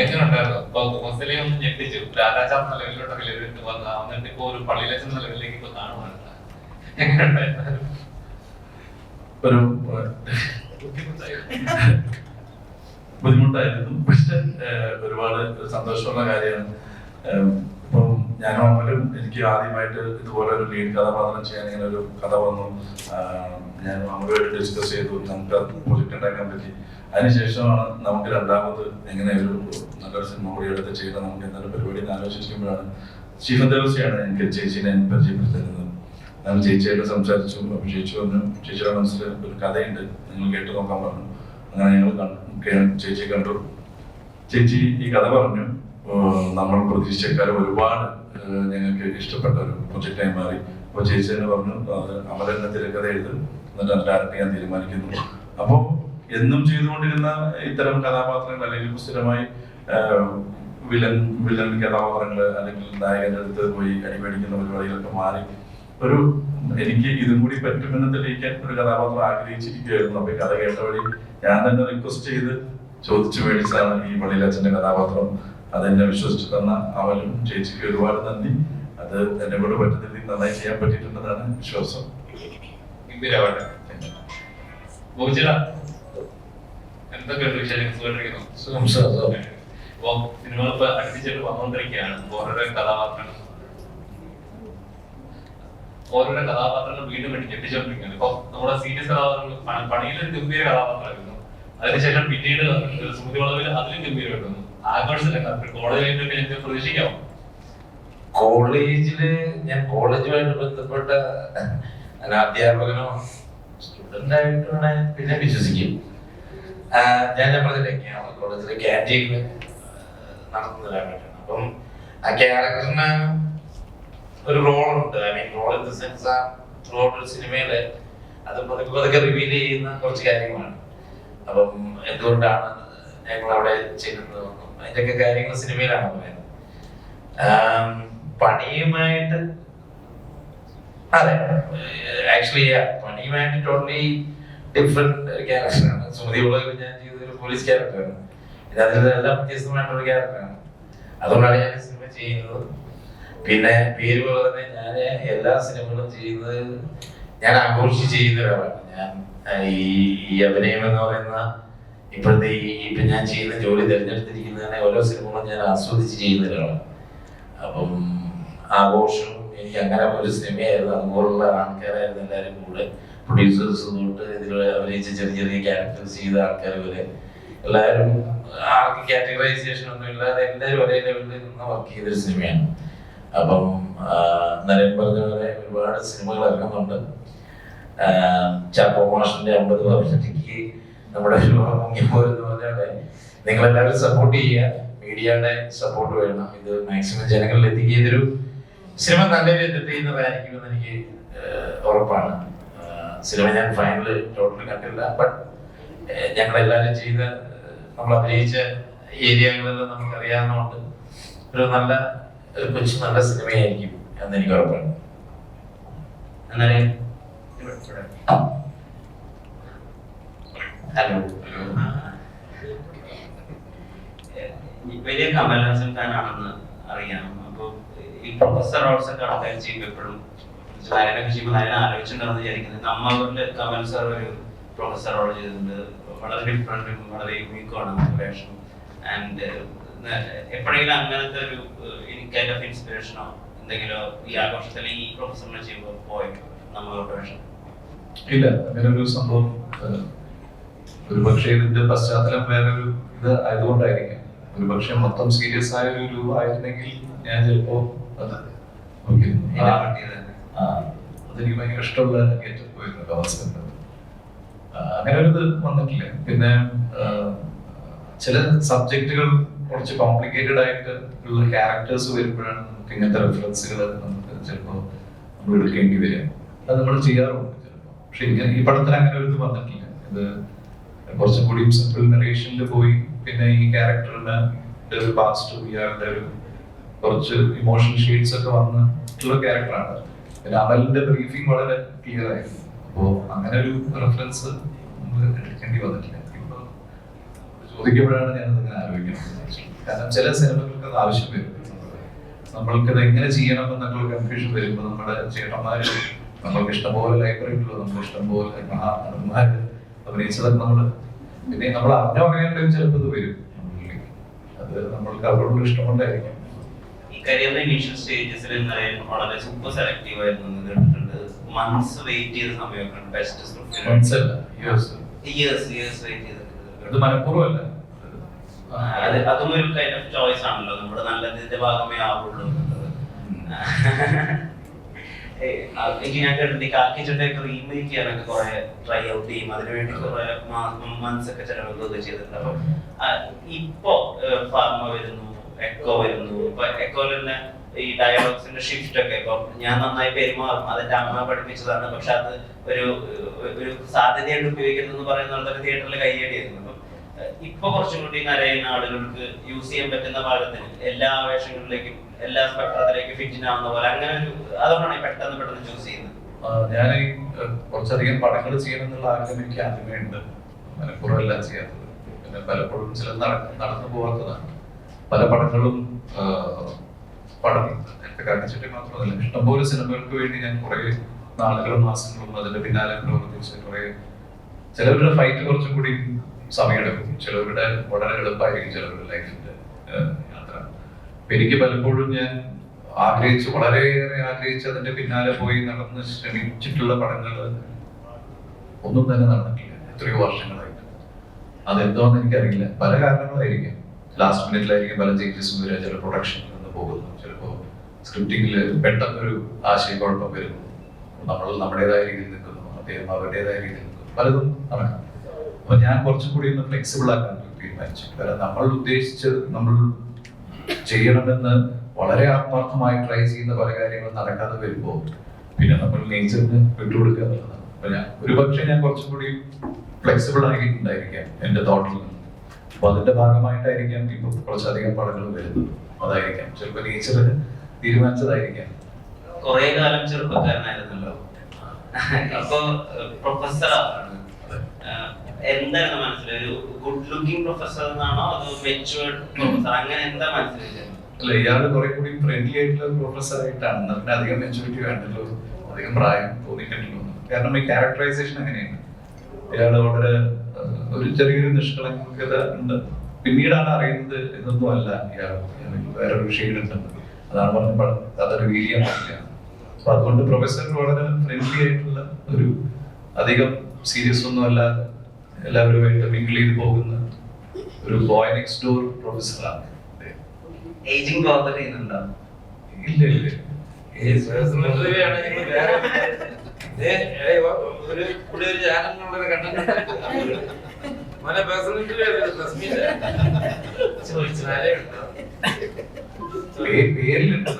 എങ്ങനെയുണ്ടായിരുന്നു? മുസ്ലിം ഒന്ന് ഞെട്ടിച്ചു, രാജാചാർന്ന ലെവലിലോട്ടൊക്കെ ലെവലിട്ട് വന്ന എന്നിട്ട് ഇപ്പൊ ഒരു പള്ളിയിലെത്തുന്ന ലെവലിലേക്ക് ഇപ്പൊ കാണുവാണ്. എങ്ങനെയുണ്ടായിരുന്നു? ഒരു ബുദ്ധിമുട്ടായിരുന്നു, പക്ഷെ ഒരുപാട് സന്തോഷമുള്ള കാര്യമാണ്. ഇപ്പം ഞാനും അമലും എനിക്ക് ആദ്യമായിട്ട് ഇതുപോലെ ഒരു ലീഡ് കഥാപാത്രം ചെയ്യാൻ ഇങ്ങനെ ഒരു കഥ വന്നു. ഞാൻ അമലുമായിട്ട് ഡിസ്കസ് ചെയ്തു, നമുക്ക് പ്രൊജക്ട് ഉണ്ടാക്കാൻ പറ്റി. അതിനുശേഷമാണ് നമുക്ക് രണ്ടാമത് എങ്ങനെ ഒരു നല്ലൊരു സിനിമ കൂടി എടുത്ത് ചെയ്യണം, നമുക്ക് എന്തെങ്കിലും പരിപാടി എന്ന് ആലോചിക്കുമ്പോഴാണ് സ്റ്റീഫൻ ദേവസിയാണ് എനിക്ക് ചേച്ചീനെ പരിചയപ്പെടുത്തുന്നത്. ഞാൻ ചേച്ചിയായിട്ട് സംസാരിച്ചു. അപ്പോൾ ചേച്ചി പറഞ്ഞു, ചേച്ചിയുടെ മനസ്സിൽ ഒരു കഥയുണ്ട്, നിങ്ങൾ കേട്ട് നോക്കാൻ പറഞ്ഞു. അങ്ങനെ ഞങ്ങൾ ചേച്ചിയെ കണ്ടു. ചേച്ചി ഈ കഥ പറഞ്ഞു. നമ്മൾ പ്രതീക്ഷിച്ചക്കാരും ഒരുപാട് ഞങ്ങൾക്ക് ഇഷ്ടപ്പെട്ട ഒരു പ്രൊജക്റ്റായി മാറി. അപ്പോൾ ചേച്ചി തന്നെ പറഞ്ഞു, അത് അമലെന്നെ തിരക്കഥ എഴുതും, എന്നിട്ട് അത് ഡയറക്റ്റ് ചെയ്യാൻ തീരുമാനിക്കുന്നു. അപ്പോൾ എന്നും ചെയ്തുകൊണ്ടിരുന്ന ഇത്തരം കഥാപാത്രങ്ങൾ അല്ലെങ്കിൽ സ്ഥിരമായി വില്ലൻ കഥാപാത്രങ്ങൾ അല്ലെങ്കിൽ നായകന്റെ അടുത്ത് പോയി അടിമേടിക്കുന്ന പരിപാടികളൊക്കെ മാറി ഒരു എനിക്ക് ഇതും കൂടി പറ്റുമെന്ന് തെളിയിക്കാൻ ഒരു കഥാപാത്രം ആഗ്രഹിച്ചിരിക്കുകയായിരുന്നു. അപ്പൊ ഈ കഥ കേട്ട വഴി ഞാൻ തന്നെ റിക്വസ്റ്റ് ചെയ്ത് ചോദിച്ചു മേടിച്ചാണ് ഈ പള്ളിയിലച്ഛന്റെ കഥാപാത്രം. അതെന്നെ വിശ്വസിച്ച് തന്ന അവനും ചേച്ചിക്ക് ഒരുപാട് നന്ദി. അത് എന്നെ കൊണ്ട് പറ്റുന്നതിൽ നന്നായി ചെയ്യാൻ പറ്റിയിട്ടുണ്ടെന്നാണ് വിശ്വാസം. സിനിമകൾ ഇപ്പൊ അടുപ്പിച്ചിട്ട് വന്നുകൊണ്ടിരിക്കുകയാണ്. ഓരോരോ കഥാപാത്രങ്ങൾ വീണ്ടും വേണ്ടി ഞെട്ടിച്ചോണ്ടിരിക്കുകയാണ്. ഇപ്പൊ നമ്മുടെ സീരിയസ് കഥാപാത്രങ്ങൾ പണിയിലൊരു ഗംഭീര കഥാപാത്രമായിരുന്നു. അതിനുശേഷം പിന്നീട് സ്മൃതി വളവിൽ അതിലും ഗംഭീരം കിട്ടുന്നു. കോളേജിലൊക്കെ ഞങ്ങൾക്ക് പ്രതീക്ഷിക്കാമോ? കോളേജില് ഞാൻ കോളേജുമായിട്ട് ബന്ധപ്പെട്ട അധ്യാപകനോ സ്റ്റുഡന്റ് ആയിട്ട് വേണേ പിന്നെ വിശ്വസിക്കും. ഞാൻ പറഞ്ഞില്ലേ കോളേജിലെ ക്യാൻറ്റീനിൽ നടത്തുന്നതാണ്. അപ്പം ആ ക്യാരക്ടറിന് ഒരു റോളുണ്ട്. I mean role in the sense ആ റോൾ ഒരു സിനിമയില് അത് പതുക്കെ റിവീൽ ചെയ്യുന്ന കുറച്ച് കാര്യങ്ങളാണ്. അപ്പം എന്തുകൊണ്ടാണ് ഞങ്ങൾ അവിടെ ചെയ്യുന്നതെന്നും അതിൻ്റെയൊക്കെ കാര്യങ്ങൾ സിനിമയിലാണ് പറയുന്നത്. പണിയുമായിട്ട് അതെ ആക്ച്വലി പണിയുമായിട്ട് ടോട്ടലി ഡിഫറെന്റ് ക്യാരക്ടറാണ്. സുമതി ഉള്ളത് ഞാൻ ചെയ്തൊരു പോലീസ് ക്യാരക്ടറാണ്. അതിലെല്ലാം വ്യത്യസ്തമായിട്ടുള്ള ക്യാരക്ടറാണ്. അതുകൊണ്ടാണ് ഞാൻ സിനിമ ചെയ്യുന്നത്. പിന്നെ പേര് പോലെ തന്നെ ഞാൻ എല്ലാ സിനിമകളും ചെയ്യുന്നത് ഞാൻ ആഘോഷിച്ച് ചെയ്യുന്ന ഒരാളാണ്. ഞാൻ ഈ അഭിനയം എന്ന് പറയുന്ന ഇപ്പോഴത്തെ ഇപ്പൊ ഞാൻ ചെയ്യുന്ന ജോലി തിരഞ്ഞെടുത്തിരിക്കുന്നതിനെ ഓരോ സിനിമകളും ഞാൻ ആസ്വദിച്ച് ചെയ്യുന്ന ഒരാളാണ്. അപ്പം ആഘോഷവും എനിക്ക് അങ്ങനെ ഒരു സിനിമയായിരുന്നു. അതുപോലുള്ള ആൾക്കാരായിരുന്നു എല്ലാവരും കൂടെ, പ്രൊഡ്യൂസേഴ്സ് തൊട്ട് ഇതിൽ അഭിനയിച്ച ചെറിയ ചെറിയ ക്യാരക്ടേഴ്സ് ചെയ്ത ആൾക്കാർ വരെ എല്ലാവരും ആർക്ക് കാറ്റഗറൈസേഷൻ ഒന്നും ഇല്ലാതെ എല്ലാവരും ഒരേ ലെവലിൽ നിന്ന് വർക്ക് ചെയ്തൊരു സിനിമയാണ്. അപ്പം നരൻ പറഞ്ഞ പോലെ ഒരുപാട് സിനിമകൾ ഇറങ്ങുന്നുണ്ട്. ചാക്കോ മാഷിന്റെ 50 വർഷത്തേക്ക് നമ്മുടെ മുങ്ങിപ്പോരെന്ന് പറഞ്ഞാൽ നിങ്ങളെല്ലാവരും സപ്പോർട്ട് ചെയ്യുക. മീഡിയയുടെ സപ്പോർട്ട് വേണം. ഇത് മാക്സിമം ജനങ്ങളിൽ എത്തിക്കുക. ഇതൊരു സിനിമ നല്ല രീതിയിൽ എത്തിക്കുന്നതായിരിക്കുമെന്ന് എനിക്ക് ഉറപ്പാണ്. സിനിമ ഞാൻ ഫൈനൽ ടോട്ടൽ കണ്ടില്ല. ബട്ട് ഞങ്ങളെല്ലാവരും ചെയ്ത നമ്മൾ അഭിനയിച്ച ഏരിയകളെല്ലാം നമുക്കറിയാവുന്നതുകൊണ്ട് ഒരു കൊച്ചു നല്ല സിനിമയായിരിക്കും എന്ന് എനിക്ക് ഉറപ്പാണ്. ഹലോ, വലിയ കമൽഹാസൻ ഫാനാണെന്ന് അറിയാം. അപ്പോൾ ഈ പ്രൊഫസർ റോൾസ് ഒക്കെ ആൾക്കാർ ചെയ്യുമ്പോൾ എപ്പോഴും നായകനൊക്കെ ചെയ്യുമ്പോൾ നായകൻ ആലോചിച്ചിട്ടുണ്ടെന്ന് വിചാരിക്കുന്നത്. നമ്മളുടെ കമൽ സാർ ഒരു പ്രൊഫസർ റോൾ ചെയ്തിട്ടുണ്ട്. വളരെ ഡിഫറെൻറ്റും വളരെ യുണീക്കുമാണ് വേഷം. ആൻഡ് എപ്പോഴെങ്കിലും അങ്ങനത്തെ ഒരു കൈൻഡ് ഓഫ് ഇൻസ്പിറേഷനോ എന്തെങ്കിലും ഈ ആഘോഷത്തിൽ ഈ പ്രൊഫസറിനെ ചെയ്യുമ്പോൾ പോയിട്ട് നമ്മളോട് വേഷം? ഇല്ല, അങ്ങനെ ഒരു സംഭവം ഒരു പക്ഷേ ഇതിന്റെ പശ്ചാത്തലം വേറൊരു ഇത് ആയതുകൊണ്ടായിരിക്കും. ഒരു പക്ഷെ മൊത്തം സീരിയസ് ആയ ഒരു രൂപമായിരുന്നെങ്കിൽ ഞാൻ ചിലപ്പോ അതെനിക്ക് ഭയങ്കര ഇഷ്ടമുള്ള ഗെറ്റപ്പ് പോയിരുന്നു അവസ്ഥ. അങ്ങനെ ഒരു ഇത് വന്നിട്ടില്ല. പിന്നെ ചില സബ്ജക്റ്റുകൾ കുറച്ച് കോംപ്ലിക്കേറ്റഡ് ആയിട്ട് ഉള്ള ക്യാരക്ടേഴ്സ് വരുമ്പോഴാണ് നമുക്ക് ഇങ്ങനത്തെ റെഫറൻസുകൾ നമുക്ക് ചിലപ്പോൾ നമ്മൾ എടുക്കേണ്ടി വരിക. അത് നമ്മൾ ചെയ്യാറുണ്ട് ചിലപ്പോൾ. പക്ഷെ ഇങ്ങനെ ഈ പടത്തിന് അങ്ങനെ ഒരു ഇത് വന്നിട്ടില്ല. ഇത് കുറച്ചും കൂടി സിമ്പിൾ നറേഷനിൽ പോയി പിന്നെ ഈ ക്യാരക്ടറിന്റെ ഒരു പാസ്റ്റ് ഇയാളുടെ ഒരു കുറച്ച് ഇമോഷണൽ ഷെയ്ഡ്സ് ഒക്കെ വന്നിട്ടുള്ള ക്യാരക്ടറാണ്. പിന്നെ അമലിന്റെ ബ്രീഫിംഗ് വളരെ ക്ലിയർ ആയിരുന്നു. അപ്പോൾ അങ്ങനെ ഒരു റെഫറൻസ് നമ്മൾ എടുക്കേണ്ടി വന്നിട്ടില്ല. ഇപ്പൊ ചോദിക്കുമ്പോഴാണ് ഞാൻ അതിങ്ങനെ ആലോചിക്കുന്നത്. കാരണം ചില സിനിമകൾക്ക് അത് ആവശ്യം വരും. നമ്മൾക്കിത് എങ്ങനെ ചെയ്യണം എന്നുള്ള കൺഫ്യൂഷൻ വരുമ്പോൾ നമ്മുടെ ചേട്ടന്മാര് നമ്മൾക്ക് ഇഷ്ടംപോലെ ലൈബ്രറികളോ നമ്മൾ ഇഷ്ടംപോലെ മഹാനന്മാര് അഭിനയിച്ചതൊക്കെ നമ്മള് പിന്നെ നമ്മൾ അറിഞ്ഞോ അറിയാണ്ടെങ്കിൽ ചിലപ്പോൾ ഇത് വരും. അത് നമ്മൾക്ക് അവരോടുള്ള ഇഷ്ടം കൊണ്ടായിരിക്കും. ഈ കരിയറിന്റെ ഇനീഷ്യൽ സ്റ്റേജസിൽ വളരെ സൂപ്പർ സെലക്റ്റീവ് ആയിരുന്നു കേട്ടിട്ടുണ്ട്. മന്ത്സ് വെയിറ്റ് ചെയ്ത സമയമൊക്കെ ബെസ്റ്റ് സ്ക്രിപ്റ്റ് ഇയേഴ്സ് വെയിറ്റ് ചെയ്തിട്ടുണ്ട്. അത് മനഃപൂർവ്വമല്ല, അതും ഒരു കൈൻഡ് ഓഫ് ചോയ്സ് ആണല്ലോ, നമ്മുടെ നല്ലതിന്റെ ഭാഗമേ ആവുള്ളൂ എന്നുള്ളത്. എനിക്ക് ഞാൻ കേട്ടിട്ടുണ്ട് കാക്കി ചട്ടയൊക്കെ റീമേക്ക് ചെയ്യാനൊക്കെ കുറെ ട്രൈ ഔട്ട് ചെയ്യും, അതിനുവേണ്ടി കുറെ മന്ത്സ് ഒക്കെ ചെലവൊക്കെ ചെയ്തിട്ടുണ്ട്. അപ്പൊ ഇപ്പോ ഫാർമ വരുന്നു, എക്കോ വരുന്നു. ഇപ്പൊ എക്കോയിൽ തന്നെ ഈ ഡയലോഗ്സിന്റെ ഷിഫ്റ്റ് ഒക്കെ ഇപ്പൊ ഞാൻ നന്നായി പെരുമാറും, അതെന്റെ അമ്മ പഠിപ്പിച്ചതാണ്, പക്ഷെ അത് ഒരു സാധ്യതയായിട്ട് ഉപയോഗിക്കരുതെന്ന് പറയുന്ന തിയേറ്ററിൽ കയ്യടിയായിരുന്നു. അപ്പം ഇപ്പൊ കുറച്ചും കൂടി കരയുന്ന ആളുകൾക്ക് യൂസ് ചെയ്യാൻ പറ്റുന്ന ഭാഗത്തിന് എല്ലാ ആവേശങ്ങളിലേക്കും എല്ലാ സ്പെക്ട്രത്തിലേക്കും ഫിറ്റിനാവുന്ന പോലെ അങ്ങനെ ഒരു അതുകൊണ്ടാണ് പെട്ടെന്ന് ചൂസ് ചെയ്യുന്നത്. ഞാൻ കുറച്ചധികം പടങ്ങൾ ചെയ്യണം എന്നുള്ള ആഗ്രഹം എനിക്ക് ആദ്യമേ ഉണ്ട്. മനഃപൂർവ്വമല്ല ചെയ്യാത്തത്, പിന്നെ പലപ്പോഴും ചില നടന്നു പോകാത്തതാണ്. പല പടങ്ങളും എന്റെ കാണിച്ചിട്ട് മാത്രമല്ല, ഇഷ്ടംപോലെ സിനിമകൾക്ക് വേണ്ടി ഞാൻ കുറെ നാളുകളും മാസങ്ങളും അതിന്റെ പിന്നാലെ പ്രവർത്തിച്ച് കുറെ ചിലവരുടെ ഫൈറ്റ് കുറച്ചും കൂടി സമയമെടുക്കും, ചിലവരുടെ വളരെ എളുപ്പമായിരിക്കും ചിലവരുടെ ലൈഫിന്റെ യാത്ര. അപ്പൊ എനിക്ക് പലപ്പോഴും ഞാൻ വളരെയേറെ ആഗ്രഹിച്ച് അതിന്റെ പിന്നാലെ പോയി നടന്ന് ശ്രമിച്ചിട്ടുള്ള പടങ്ങൾ ഒന്നും തന്നെ നടന്നിട്ടില്ല എത്രയോ വർഷങ്ങളായിട്ട്. അതെന്തോന്ന് എനിക്കറിയില്ല, പല കാരണങ്ങളായിരിക്കും. ലാസ്റ്റ് മിനിറ്റിലായിരിക്കും പല ചേഞ്ചസും വരിക, ചില പ്രൊഡക്ഷനിൽ നിന്ന് പോകുന്നു, ചിലപ്പോൾ സ്ക്രിപ്റ്റിംഗിൽ പെട്ടെന്നൊരു ആശയക്കുഴപ്പം വരുന്നു, നമ്മൾ നമ്മുടേതായ രീതിയിൽ നിൽക്കുന്നു, അദ്ദേഹം അവരുടേതായ രീതിയിൽ നിൽക്കുന്നു, പലതും നടക്കാം. അപ്പൊ ഞാൻ കുറച്ചും കൂടി ഒന്ന് ഫ്ലെക്സിബിൾ ആക്കാൻ തീരുമാനിച്ചു. കാരണം നമ്മൾ ഉദ്ദേശിച്ച് നമ്മൾ ചെയ്യണമെന്ന് വളരെ ആത്മാർത്ഥമായി ട്രൈ ചെയ്യുന്ന പല കാര്യങ്ങളും നടക്കാതെ വരുമ്പോൾ പിന്നെ നമ്മൾ നേച്ചറിന് വിട്ടുകൊടുക്കുക എന്നുള്ളതാണ്. അപ്പൊ ഞാൻ കുറച്ചും കൂടി ഫ്ലെക്സിബിൾ ആയിട്ടുണ്ടായിരിക്കാം എന്റെ തോട്ടിൽ നിന്ന്. അപ്പൊ അതിന്റെ ഭാഗമായിട്ടായിരിക്കാം ഇപ്പൊ കുറച്ചധികം പടങ്ങൾ വരുന്നത്. അതായിരിക്കാം ചിലപ്പോൾ നേച്ചറിന് തീരുമാനിച്ചതായിരിക്കാം. കുറെ കാലം ചെറുപ്പക്കാരനായിരുന്നല്ലോ, അപ്പൊ പ്രൊഫസർ എന്താണ് മനസ്സിലൊരു ഗുഡ് ലുക്കിംഗ് പ്രൊഫസർ എന്നാണോ അതോ മെച്ചുവേർഡ് പ്രൊഫസർ, അങ്ങനെ എന്താ മനസ്സിലായത്? അല്ല, ഇയാള് കുറെ കൂടി ഫ്രണ്ട്ലി ആയിട്ടുള്ള പ്രൊഫസർ ആയിട്ടാണ്. അതിന് അധികം മെച്ചൂരിറ്റി വേണ്ടല്ലോ, അധികം പ്രായം തോന്നിക്കണ്ടല്ലോ. കാരണം ഈ ക്യാരക്ടറൈസേഷൻ അങ്ങനെയാണ്. ഇയാള് വളരെ ഒരു ചെറിയൊരു നിഷ്കളങ്കത ഉണ്ട്. പിന്നീടാണ് അറിയുന്നത് എന്നൊന്നും അല്ല ഇയാൾ വേറൊരു ഷെയ്ഡ് ഉണ്ടെന്ന്. അതാണ് പറഞ്ഞ അതൊരു വീര്യം പറ്റില്ല. അപ്പൊ അതുകൊണ്ട് പ്രൊഫസർ വളരെ ഫ്രണ്ട്ലി ആയിട്ടുള്ള ഒരു അധികം സീരിയസ് ഒന്നും അല്ലാതെ എല്ലാവരുമായിട്ട് മിങ്കിൾ ചെയ്ത് പോകുന്ന ഒരു ബോയ് നെക്സ്റ്റ് ഡോർ പ്രൊഫസറാണ്. ഏജിംഗ് ബോദർ ചെയ്യുന്നുണ്ടോ? ഇല്ല ഇല്ല. പേരിലുണ്ട്.